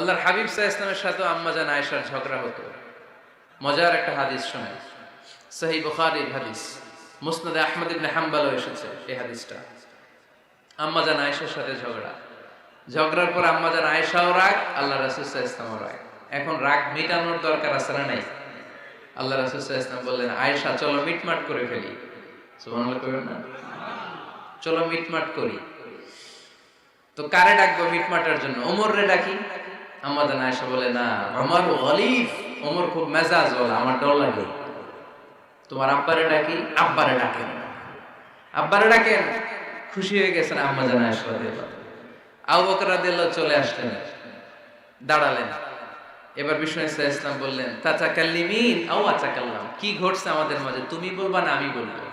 আল্লাহর হাবিব সাল্লাল্লাহু আলাইহি ওয়াসাল্লামের সাথে আম্মা জান আয়েশার ঝগড়া হতো। মজার একটা হাদিস শোনেন, সহিহ বুখারীর হাদিস, মুসনাদে আহমদ ইবনে হাম্বলও এসেছে এই হাদিসটা। আম্মা জান আয়েশার সাথে ঝগড়ার পর আম্মা জান আয়েশাও রাগ, আল্লাহ রাসূল সাল্লাল্লাহু আলাইহি ওয়াসাল্লামও রাগ। এখন রাগ মিটানোর দরকার আছে না নাই? আল্লাহ রাসূল সাল্লাল্লাহু আলাইহি ওয়াসাল্লাম বললেন, আয়েশা চলো মিটমাট করে ফেলি। সুবহানাল্লাহ কইবেন না? চলো মিটমাট করি। তো কারে ডাকবো মিটমাটার জন্য? ওমর রে ডাকি। আম্মা জান আয়েশা বলে, না, ওমর গলিফ, ওমর খুব মেজাজ ওয়ালা, আমার ডর লাগে। তোমার আব্বারে ডাকি। আব্বারে ডাকেন। আব্বারে ডাকেন। খুশি হয়ে গেছেন আম্মা জান আয়েশা রাদিয়াল্লাহু আনহা। আবু বকর রাদিয়াল্লাহু চলে আসলেন, দাঁড়ালেন। এবার বিষ্ণু ইসা ইসলাম বললেন, তাতাকাল্লিমিন আও আতাকাল্লাম, কি ঘটছে আমাদের মাঝে, তুমি বলবা না আমি বলবো?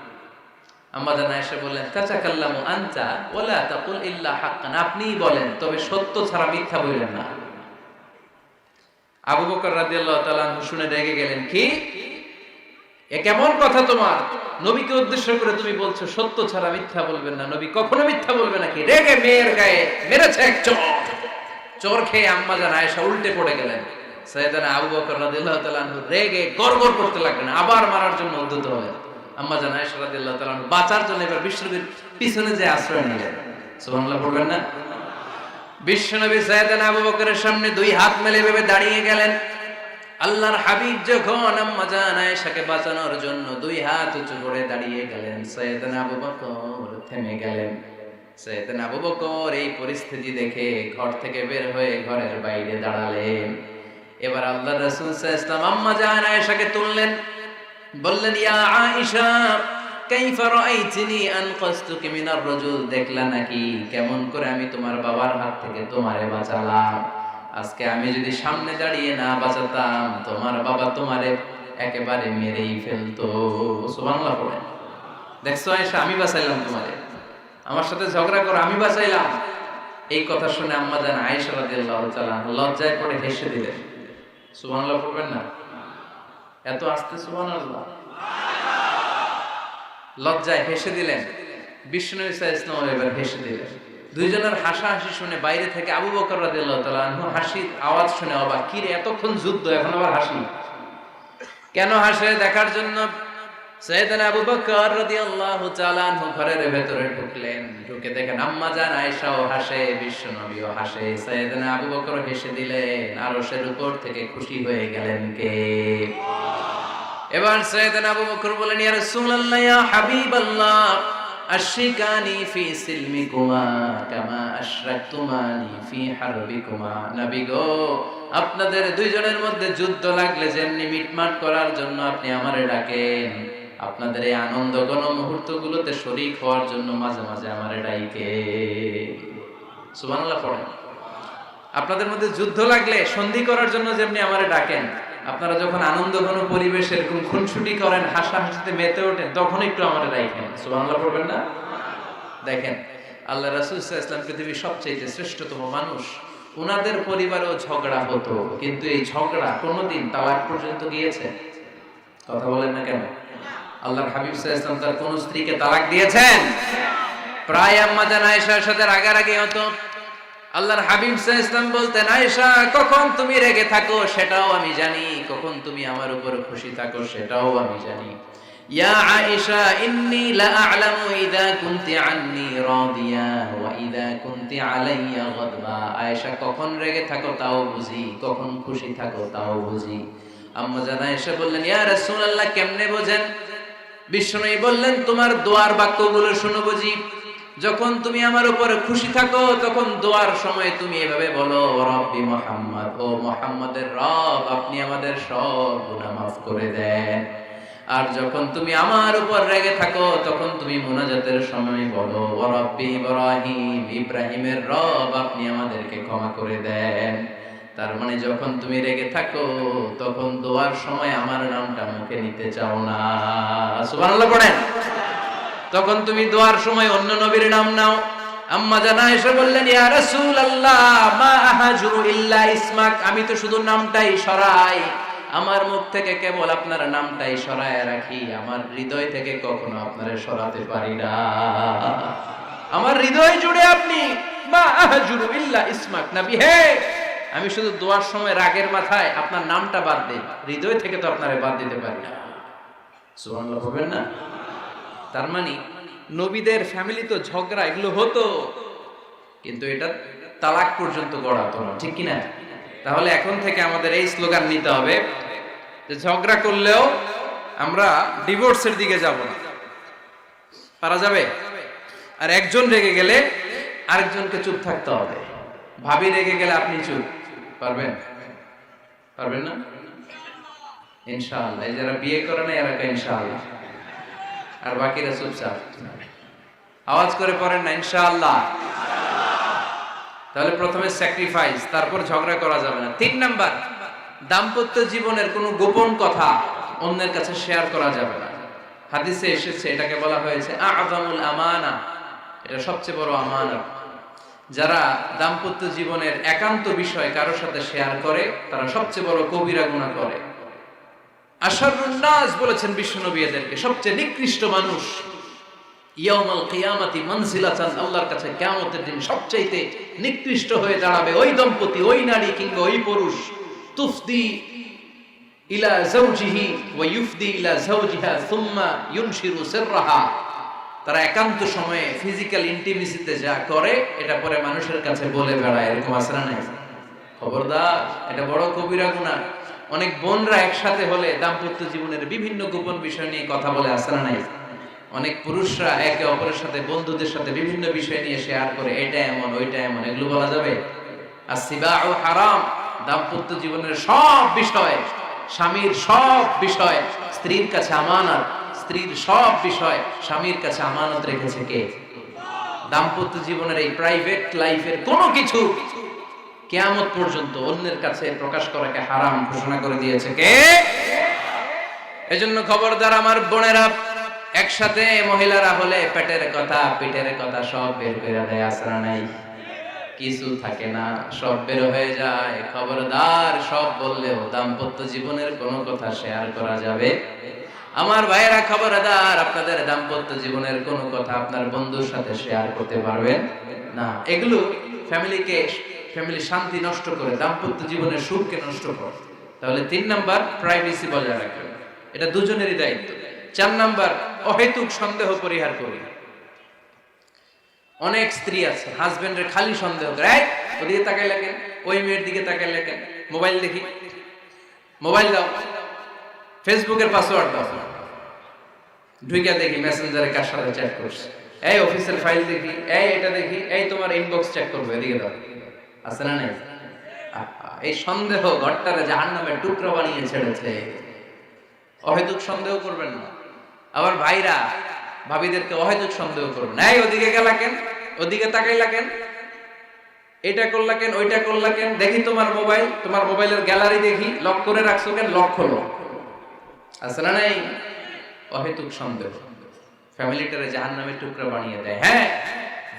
আম্মা জান আয়েশা বললেন, তাতাকাল্লামু আনতা ওয়ালা তাকুল ইল্লা হাক্কান, আপনিই বলেন তবে সত্য ছাড়া মিথ্যা বলবেন না। আবু বকর রাদিয়াল্লাহু তাআলা আনহু শুনে রেগে গেলেন, কি এ কেমন কথা তোমার? নবীকে উদ্দেশ্য করে তুমি বলছো সত্য ছাড়া মিথ্যা বলবেন না, নবী কখনো মিথ্যা বলবে নাকি? রেগে মেয়ের গায়ে মেরেছে এক চড়। চোর খেয়ে আম্মা জান আয়েশা উল্টে পড়ে গেলেন। সাইয়েদনা আবু বকর রাদিয়াল্লাহু তাআলা আনহু রেগে গড়গড় করতে লাগলেন, আবার মারার জন্য উদ্যত হলেন। আম্মা জান আয়েশা রাদিয়াল্লাহু তাআলা আনহু বাঁচার জন্য এবার বিশ্বনবীর পিছনে যে আশ্রয় নিলেন। সুবহানাল্লাহ পড়বেন না? বিশ্বনবী সাইয়েদনা আবু বকরের সামনে দুই হাত মেলে ভেবে দাঁড়িয়ে গেলেন। আল্লাহর হাবিব যখন আম্মা জান আয়েশাকে বাঁচানোর জন্য দুই হাত উঁচু করে দাঁড়িয়ে গেলেন, সাইয়েদনা আবু বকর থেমে গেলেন। সাইয়েদনা আবু বকর এই পরিস্থিতি দেখে ঘর থেকে বের হয়ে ঘরের বাইরে দাঁড়ালেন। এবার আল্লাহর রাসূল সাল্লাল্লাহু আলাইহি ওয়াসাল্লাম আম্মা জান আয়েশাকে তুললেন, বললেন, ইয়া আয়েশা কাইফা রাআইতিনি আনকাসতুকি মিনার রাজুল, দেখলা নাকি কেমন করে আমি তোমার বাবার হাত থেকে তোমারে বাঁচালাম? আজকে আমি যদি সামনে দাঁড়িয়ে না বাঁচাতাম, তোমার বাবা তোমারে একেবারে মেরেই ফেলতো। সুবহানাল্লাহ পড়েন। দেখছো আয়েশা, আমি বাঁচাইলাম তোমারে, আমার সাথে ঝগড়া করো, আমি বাঁচাইলাম। এই কথা শুনে আম্মা জান আয়েশা রাদিয়াল্লাহু তাআলা লজ্জায় পড়ে হেসে দিলেন। সুবহানাল্লাহ পড়বেন না? এত আস্তে সুবহানাল্লাহ। লজ্জায় হেসে দিলেন। বিষ্ণু ইসা ইসলাম এবার হেসে দিলেন। দুইজনের হাসাহাসি শুনে বাইরে থেকে আবু বকর রাদিয়াল্লাহু তাআলা আনহু হাসির আওয়াজ শুনে অবাক, কি রে এতক্ষণ যুদ্ধ এখন আবার হাসি? কেন হাসে দেখার জন্য সাইয়েদনা আবু বকর রাদিয়াল্লাহু তাআলা আনহু ঘরের ভেতরে ঢুকলেন। ঢুকে দেখেন আম্মা জান আয়েশাও হাসে, বিশ্বনবীও হাসে, সাইয়েদনা আবু বকর হেসে দিলেন। আরশের উপর থেকে খুশি হয়ে গেলেন কে? এবার সাইয়েদনা আবু বকর বলেন, ইয়া রাসূলুল্লাহ, ইয়া হাবিবাল্লাহ, আশরিকানি ফি সিলমিকুমা কামা আশরাকতুমানি ফি হারবিকুমা। নবী গো, আপনাদের দুইজনের মধ্যে যুদ্ধ লাগলে যেমনি মিটমাট করার জন্য আপনি আমারে ডাকেন, আপনাদের এই আনন্দ ঘন মুহূর্তগুলোতে শরীক হওয়ার জন্য মাঝে মাঝে আমারে ডাইকে। সুবহানাল্লাহ পড়েন। আপনাদের মধ্যে যুদ্ধ লাগলে সন্ধি করার জন্য যেমনি আমারে ডাকেন, আপনারা যখন আনন্দ ঘন পরিবেশে এরকম খুনসুটি করেন, হাসাহাসিতে মেতে ওঠেন, তখন একটু আমারে ডাকেন। সুবহানাল্লাহ পড়বেন না? দেখেন, আল্লাহ রাসূল সাল্লাল্লাহু আলাইহি ওয়াসাল্লাম পৃথিবীর সবচেয়ে শ্রেষ্ঠতম মানুষ। ওনাদের পরিবারেও ঝগড়া হতো, কিন্তু এই ঝগড়া কোনোদিন তালাক পর্যন্ত গিয়েছে? কথা বলেন না কেন? আল্লাহর হাবিব সাল্লাল্লাহু আলাইহি ওয়াসাল্লাম তার কোন স্ত্রীকে তালাক দিয়েছেন? প্রায় আম্মা জান আয়েশার সাথে রাগারাগি হতো। আল্লাহর হাবিব সাল্লাল্লাহু আলাইহি ওয়াসাল্লাম বলতেন, আয়েশা, কখন তুমি রেগে থাকো সেটাও আমি জানি, কখন তুমি আমার উপর খুশি থাকো সেটাও আমি জানি। ইয়া আয়েশা, ইন্নী লা আ'লামু ইযা কুনতি আন্নী রাদিয়া ওয়া ইযা কুনতি আলাইয়া গাদবা। আয়েশা, কখন রেগে থাকো তাও বুঝি, কখন খুশি থাকো তাও বুঝি। আম্মা জান আয়েশা বললেন, ইয়া রাসূলুল্লাহ, কেমনে বোঝেন? বিশ্বনবী বললেন, তোমার দোয়ার বাক্যগুলো শুনো বুঝি। যখন তুমি আমার উপরে খুশি থাকো তখন দোয়ার সময় তুমি এভাবে বলো, রব্বি মুহাম্মদ, ও মুহাম্মাদের রব, আপনি আমাদের সব গুনাহ মাফ করে দেন। আর যখন তুমি আমার উপর রেগে থাকো তখন তুমি মুনাজাতের সময় বলো, রব্বি ইব্রাহিম, ইব্রাহিমের রব, আপনি আমাদেরকে ক্ষমা করে দেন। তার মানে যখন তুমি রেগে থাকো তখন দোয়ার সময় আমার নামটা মুখে নিতে চাও না। সুবহানাল্লাহ পড়েন। তখন তুমি দোয়ার সময় অন্য নবীর নাম নাও। আম্মা জান আয়েশা বললেন, ইয়া রাসূলুল্লাহ, মা আহাজু ইল্লা ইসমাক, আমি তো শুধু নামটাই সরাই, আমার মুখ থেকে কেবল আপনার নামটাই সরায় রাখি, আমার হৃদয় থেকে কখনো আপনারে সরাতে পারি না। আমার হৃদয় জুড়ে আপনি, মা আহাজু ইল্লা ইসমাক, নবী হে আমি শুধু দোয়ার সময় রাগের মাথায় আপনার নামটা বাদ দিই, হৃদয় থেকে তো আপনারে বাদ দিতে পারি না। সুবহানাল্লাহ বলবেন না? তার মানে নবীদের ফ্যামিলি তো ঝগড়া এগুলো হতো, কিন্তু এটা তালাক পর্যন্ত গড়াতো না, ঠিক কিনা? তাহলে এখন থেকে আমাদের এই স্লোগান নিতে হবে যে ঝগড়া করলেও আমরা ডিভোর্সের দিকে যাব না। পারা যাবে? আর একজন রেগে গেলে আরেকজনকে চুপ থাকতে হবে। ভাবি রেগে গেলে আপনি চুপ, পারবেন? পারবেন না? ইনশাআল্লাহ। এই যারা বিয়ে করে না এরা ইনশাআল্লাহ, আর বাকিরা চুপচাপ। আওয়াজ করে পড়েন না ইনশাআল্লাহ। তাহলে প্রথমে স্যাক্রিফাইস, তারপর ঝগড়া করা যাবে না। 3 নাম্বার, দাম্পত্য জীবনের কোনো গোপন কথা অন্যের কাছে শেয়ার করা যাবে না। হাদিসে এসেছে, এটাকে বলা হয়েছে আ'যামুল আমানা, এটা সবচেয়ে বড় আমানত। যারা দাম্পত্য জীবনের একান্ত বিষয় কারোর সাথে শেয়ার করে তারা সবচেয়ে বড় কবিরা গুনাহ করে। আশারুন নাস বলেছেন বিশ্বনবী এদেরকে, সবচেয়ে নিকৃষ্ট মানুষ। ইয়াউমাল কিয়ামাতি মানজিলাতান, আল্লাহর কাছে কিয়ামতের দিন সবচাইতে নিকৃষ্ট হয়ে দাঁড়াবে ওই দম্পতি, ওই নারী কিংবা ওই পুরুষ। তুফদি ইলা যাওজিহি ওয়া ইউফদি ইলা যাওজিহা সুম্মা ইউনশিরু সিররাহা, তারা একান্ত সময়ে ফিজিক্যাল ইন্টিমেসিতে যা করে এটা পরে মানুষের কাছে বলে বেড়ায়। এরকম আছে না নাই? খবরদার, এটা বড় কবিরা গুনাহ। অনেক বোনরা একসাথে হলে দাম্পত্য জীবনের বিভিন্ন গোপন বিষয় নিয়ে কথা বলে, আছে না নাই? অনেক পুরুষরা একে অপরের সাথে, বন্ধুদের সাথে বিভিন্ন বিষয় নিয়ে শেয়ার করে, এটা এমন ওইটা এমন, এগুলো বলা যাবে? আসিবাউ হারাম, দাম্পত্য জীবনের সব বিষয়, স্বামীর সব বিষয় স্ত্রীর কাছে আমানত, স্ত্রীর সব বিষয় স্বামীর কাছে আমানত রেখেছে কে? দাম্পত্য জীবনের এই প্রাইভেট লাইফের কোনো কিছু কিয়ামত পর্যন্ত অন্যের কাছে প্রকাশ করাকে হারাম ঘোষণা করে দিয়েছে কে? এজন্য খবরদার আমার বোনেরা, একসাথে মহিলারা হলে পেটের কথা পিঠের কথা সব বের করে দেয়, আসরা নাই? কিছু থাকে না, সব বের হয়ে যায়। খবরদার, সব বললেও দাম্পত্য জীবনের কোনো কথা শেয়ার করা যাবে? আমার ভাইয়েরা খবরদার, আপনাদের দাম্পত্য জীবনের কোনো কথা আপনার বন্ধুর সাথে শেয়ার করতে পারবেন না। এগুলো ফ্যামিলি শান্তি নষ্ট করে, দাম্পত্য জীবনের সুখকে নষ্ট করে। তাহলে 3 নাম্বার, প্রাইভেসি বজায় রাখবেন, এটা দুজনেরই দায়িত্ব। 4 নাম্বার, অহেতুক সন্দেহ পরিহার করুন। অনেক স্ত্রী আছে হাজবেন্ডের খালি সন্দেহ করে, এই ওদিকে তাকাই লাগেন, ওই মেয়ের দিকে তাকাই লাগেন, মোবাইল দেখি, মোবাইল দাও, ফেসবুকের পাসওয়ার্ড দাও, ঢুইকা দেখি মেসেঞ্জারে কার সাথে চ্যাট করছে, এই অফিসের ফাইল দেখি, এই এটা দেখি, এই তোমার ইনবক্স চেক করবো, এদিকে দাও। আছে না নাই? এই সন্দেহ ঘরটারে জাহান্নামের টুকরো বানিয়ে ছেড়েছে। অহেতুক সন্দেহ করবেন না। আবার ভাইরা ভাবিদেরকে অহেতুক সন্দেহ করবেন, এই ওদিকে গেলা কেন, ওদিকে তাকাইলা কেন, এটা করলা কেন, ওইটা করলা কেন, দেখি তোমার মোবাইল, তোমার মোবাইলের গ্যালারি দেখি, লক করে রাখছো কেন, লক খোলো। আছে না নাই? অহেতুক সন্দেহ ফ্যামিলিটারে জাহান্নামের টুকরা বানিয়ে দেয়। হ্যাঁ,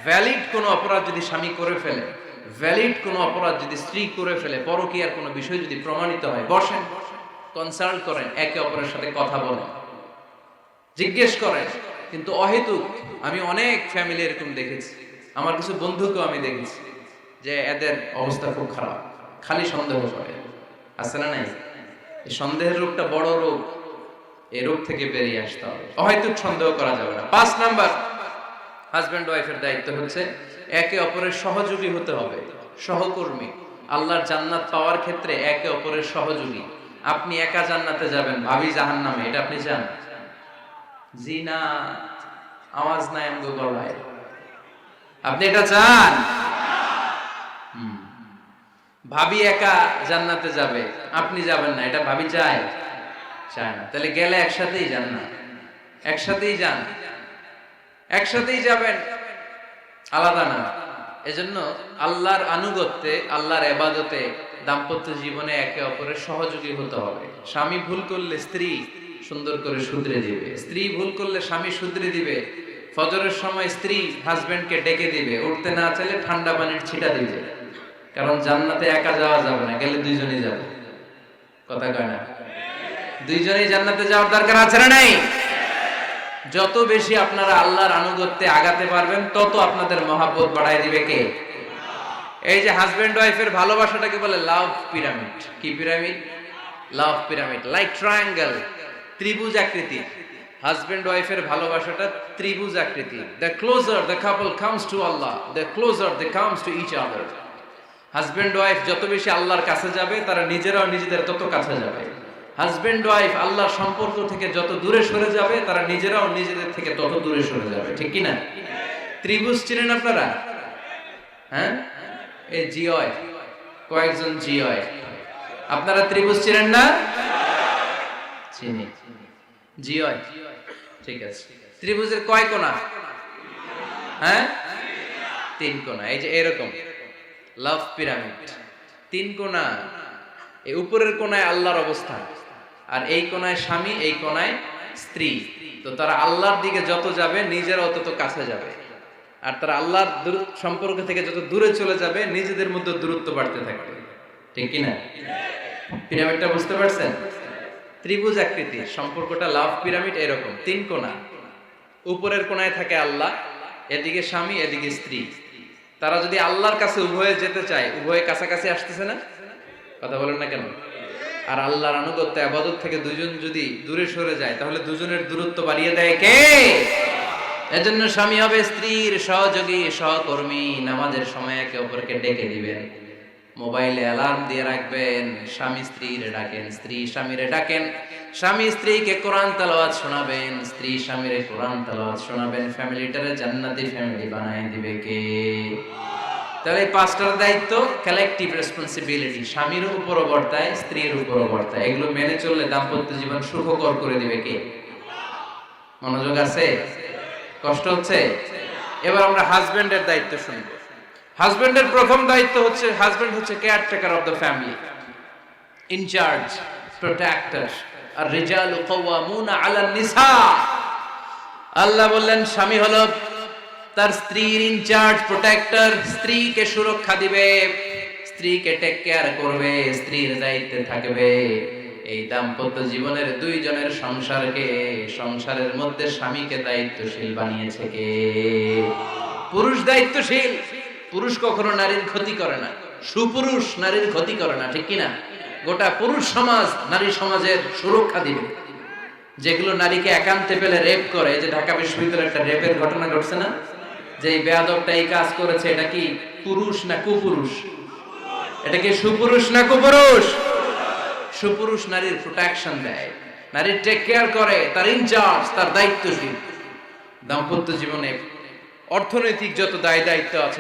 ভ্যালিড কোনো অপরাধ যদি স্বামী করে ফেলে, ভ্যালিড কোনো অপরাধ যদি স্ত্রী করে ফেলে, পরকীয়ার কোনো বিষয় যদি প্রমাণিত হয়, বসেন, কনসাল্ট করেন, একে অপরের সাথে কথা বলেন, জিজ্ঞেস করেন। কিন্তু অহেতুক, আমি অনেক ফ্যামিলি এরকম দেখেছি, আমার কিছু বন্ধুকেও আমি দেখেছি যে এদের অবস্থা খুব খারাপ, খালি সন্দেহ করে। আছে না নাই? এই সন্দেহের রোগটা বড় রোগ, এই রোগ থেকে বেরিয়ে আসতে হবে। অহেতুক সন্দেহ করা যাবে না। 5 নাম্বার, হাজব্যান্ড ওয়াইফের দায়িত্ব হচ্ছে একে অপরের সহযোগী হতে হবে, সহকর্মী। আল্লাহর জান্নাত পাওয়ার ক্ষেত্রে একে অপরের সহযোগী। আপনি একা জান্নাতে যাবেন, ভাবি জাহান্নামে, এটা আপনি চান? জি না, আওয়াজ নাই আমগো গলায়। আপনি এটা চান? ভাবি একা জান্নাতে যাবে, আপনি যাবেন না, এটা ভাবি চায়? চায় না। তাহলে গেলে একসাথেই যান না, একসাথেই যান, একসাথেই যাবেন, আলাদা না। এজন্য আল্লাহর আনুগত্যে, আল্লাহর ইবাদতে, দাম্পত্য জীবনে একে অপরের সহযোগী হতে হবে। স্বামী ভুল করলে স্ত্রী সুন্দর করে শুধরে দিবে, স্ত্রী ভুল করলে স্বামী শুধরে দিবে। ফজরের সময় স্ত্রী হাজবেন্ডকে ডেকে দিবে, উঠতে না চাইলে ঠান্ডা পানির ছিটা দিবে। কারণ জান্নাতে একা যাওয়া যাবে না, গেলে দুইজনই যাবে। কথা কয় না? দুইজনেই জান্নাতে যাওয়ার দরকার আছে না নাই? যত বেশি আপনারা আল্লাহর আনুগত্যে আগাতে পারবেন, তত আপনাদের মহব্বত বাড়ায় দিবে কে? এই যে হাজবেন্ড ওয়াইফের ভালোবাসাটাকে বলে লাভ পিরামিড। কি pyramid? Love pyramid, like triangle, ত্রিভুজ আকৃতি। হাজবেন্ড ওয়াইফের ভালোবাসাটা ত্রিভুজ আকৃতি। The closer the couple comes to Allah, the closer they comes to each other. Husband wife যত বেশি আল্লাহর কাছে যাবে, তারা নিজেরাও নিজেদের তত কাছে যাবে। হাজবেন্ড ওয়াইফ আল্লাহর সম্পর্ক থেকে যত দূরে সরে যাবে, তারা নিজেরাও নিজেদের থেকে তত দূরে সরে যাবে। ঠিক কি না? ত্রিভুজ চিনেন আপনারা? হ্যাঁ, এই জিওয় কয়েকজন জিওয়, আপনারা ত্রিভুজ চিনেন না? চিনি, জিওয়, ঠিক আছে। ত্রিভুজের কয় কোণা? হ্যাঁ, 3 কোণা। এই যে এরকম লাভ পিরামিড, 3 কোণা। এই উপরের কোণায় আল্লাহর অবস্থান, আর এই কোণায় স্বামী, এই কোণায় স্ত্রী। তো তারা আল্লাহর দিকে যত যাবে, নিজেরাও তত কাছে যাবে। আর তারা আল্লাহর সম্পর্ক থেকে যত দূরে চলে যাবে, নিজেদের মধ্যে দূরত্ব বাড়তে থাকবে। ঠিক কি না? পিরামিডটা বুঝতে পারছেন? ত্রিভুজ আকৃতির সম্পর্কটা লাভ পিরামিড এরকম, 3 কোণা। উপরের কোণায় থাকে আল্লাহ, এদিকে স্বামী, এদিকে স্ত্রী। তারা যদি আল্লাহর কাছে উভয়ে যেতে চায়, উভয়ে কাছাকাছি আসতেছে না? কথা বলেন না কেন? আর আল্লাহর আনুগত্য ইবাদত থেকে দুজন যদি দূরে সরে যায়, তাহলে দুজনের দূরত্ব বাড়িয়ে দেয় কে? এজন্য স্বামী হবে স্ত্রীর সহযোগী, সহকর্মী। নামাজের সময় একে অপরকে ডেকে দিবেন, মোবাইলে অ্যালার্ম দিয়ে রাখবেন। স্বামী স্ত্রীরে ডাকেন, স্ত্রী স্বামীরে ডাকেন। স্বামী স্ত্রীকে কোরআন তেলাওয়াত শোনাবেন, স্ত্রী স্বামীরে কোরআন তেলাওয়াত শোনাবেন। ফ্যামিলিটারে জান্নাতি ফ্যামিলি বানায় দিবে কে? তাহলে 5টার দায়িত্ব কালেকটিভ রেসপন্সিবিলিটি, স্বামীর উপরও বর্তায়, স্ত্রীর উপরও বর্তায়। এগুলো মেনে চললে দাম্পত্য জীবন সুখকর করে দিবে কে? মনোযোগ আছে? কষ্ট হচ্ছে? এবার আমরা হাজবেন্ডের দায়িত্ব শুনব। হাজবেন্ডের প্রথম দায়িত্ব হচ্ছে, হাজবেন্ড হচ্ছে caretaker of the family, in charge, protector. আর রিজালু কাওয়ামুনা আলান নিসা। আল্লাহ বললেন স্বামী হলো তার স্ত্রীর ইনচার্জ, প্রোটেক্টর। স্ত্রীকে সুরক্ষা দিবে, স্ত্রীকে টেক কেয়ার করবে, স্ত্রীর দায়িত্বে থাকবে। এই দাম্পত্য জীবনের দুইজনের সংসারকে, সংসারের মধ্যে স্বামীকে দায়িত্বশীল বানিয়েছে কে? পুরুষ দায়িত্বশীল। পুরুষ কখনো নারীর ক্ষতি করে না, সুপুরুষ নারীর ক্ষতি করে না। ঠিক কিনা? গোটা পুরুষ সমাজ নারী সমাজের সুরক্ষা দিবে। যেগুলো নারীকে একান্তে পেলে রেপ করে, যে ঢাকা বিশ্ববিদ্যালয়ে একটা রেপের ঘটনা ঘটছে না, যে এই বেয়াদবটা এই কাজ করেছে, এটা কি পুরুষ না কুপুরুষ? এটা কি সুপুরুষ না কুপুরুষ? সুপুরুষ নারীর প্রোটেকশন দেয়, নারীর টেক কেয়ার করে, তার ইনচার্জ, তার দায়িত্বশীল। দাম্পত্য জীবনে অর্থনৈতিক যত দায় দায়িত্ব আছে